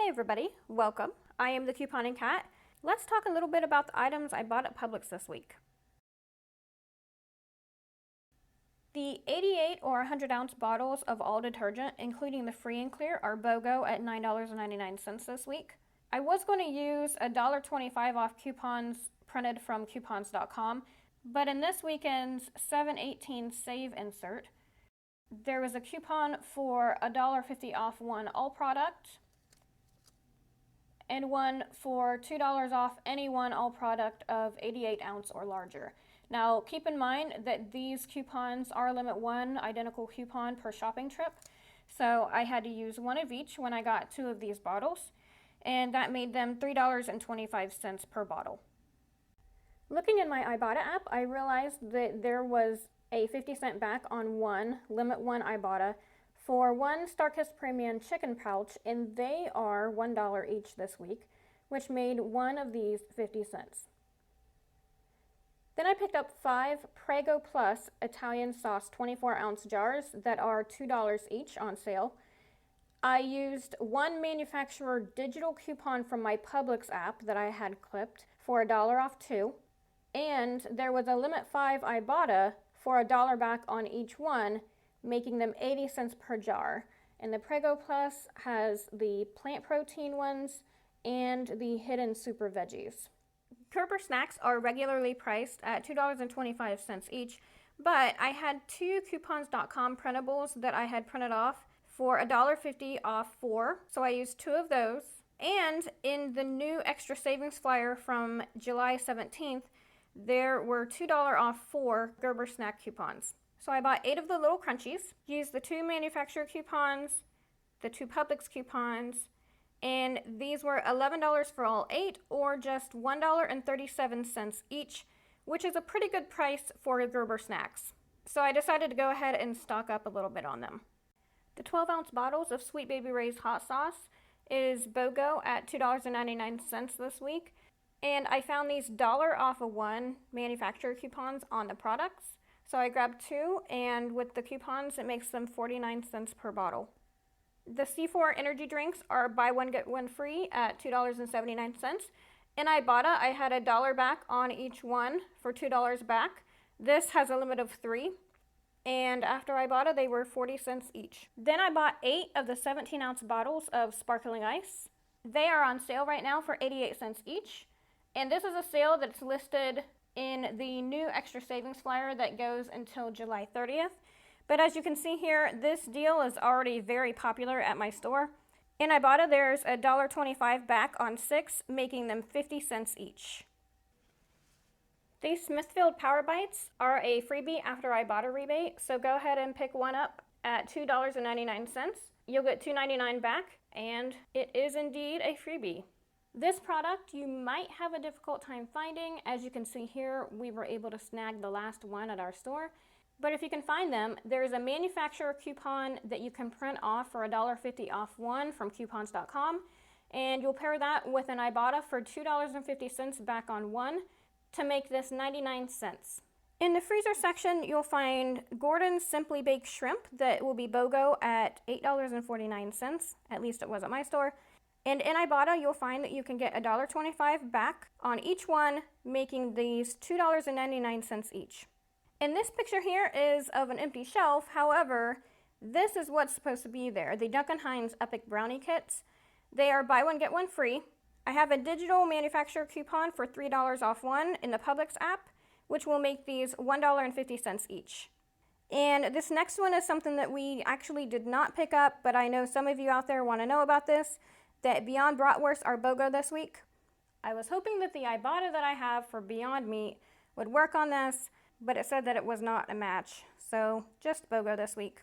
Hey everybody, welcome. I am the Couponing Cat. Let's talk a little bit about the items I bought at Publix this week. The 88 or 100 ounce bottles of all detergent, including the free and clear, are BOGO at $9.99 this week. I was going to use $1.25 off coupons printed from coupons.com, but in this weekend's 7/18 save insert, there was a coupon for $1.50 off one all product and one for $2 off any one all product of 88 ounce or larger. Now keep in mind that these coupons are limit one identical coupon per shopping trip, so I had to use one of each when I got two of these bottles, and that made them $3.25 per bottle. Looking in my Ibotta app, I realized that there was a 50-cent back on one limit one Ibotta for one Starkist Premium chicken pouch, and they are $1 each this week, which made one of these 50 cents. Then I picked up 5 Prego Plus Italian sauce 24-ounce jars that are $2 each on sale. I used one manufacturer digital coupon from my Publix app that I had clipped for $1 off two, and there was a limit 5 Ibotta for $1 back on each one, making them 80 cents per jar. And the Prego Plus has the plant protein ones and the hidden super veggies. Gerber snacks are regularly priced at $2.25 each, but I had two coupons.com printables that I had printed off for $1.50 off four, so I used two of those. And in the new extra savings flyer from July 17th, there were $2 off four Gerber snack coupons. So I bought 8 of the little crunchies, used the 2 manufacturer coupons, the 2 Publix coupons, and these were $11 for all 8 or just $1.37 each, which is a pretty good price for Gerber snacks. So I decided to go ahead and stock up a little bit on them. The 12-ounce bottles of Sweet Baby Ray's hot sauce is BOGO at $2.99 this week, and I found these $1 off of one manufacturer coupons on the products. So I grabbed 2, and with the coupons, it makes them 49 cents per bottle. The C4 energy drinks are buy one, get one free at $2.79. In Ibotta, I had $1 back on each one for $2 back. This has a limit of 3, and after Ibotta, they were 40 cents each. Then I bought 8 of the 17-ounce bottles of sparkling ice. They are on sale right now for 88 cents each, and this is a sale that's listed in the new extra savings flyer that goes until July 30th. But as you can see here, this deal is already very popular at my store. In Ibotta, there's $1.25 back on 6, making them 50 cents each. These Smithfield Power Bites are a freebie after Ibotta rebate, so go ahead and pick one up at $2.99. You'll get $2.99 back, and it is indeed a freebie. This product you might have a difficult time finding. As you can see here, we were able to snag the last one at our store. But if you can find them, there's a manufacturer coupon that you can print off for $1.50 off one from coupons.com, and you'll pair that with an Ibotta for $2.50 back on one to make this 99 cents. In the freezer section, you'll find Gordon's Simply Baked Shrimp that will be BOGO at $8.49, at least it was at my store. And in Ibotta, you'll find that you can get $1.25 back on each one, making these $2.99 each. And this picture here is of an empty shelf. However, this is what's supposed to be there. The Duncan Hines Epic Brownie Kits. They are buy one, get one free. I have a digital manufacturer coupon for $3 off one in the Publix app, which will make these $1.50 each. And this next one is something that we actually did not pick up, but I know some of you out there want to know about this, that Beyond Bratwurst are BOGO this week. I was hoping that the Ibotta that I have for Beyond Meat would work on this, but it said that it was not a match, so just BOGO this week.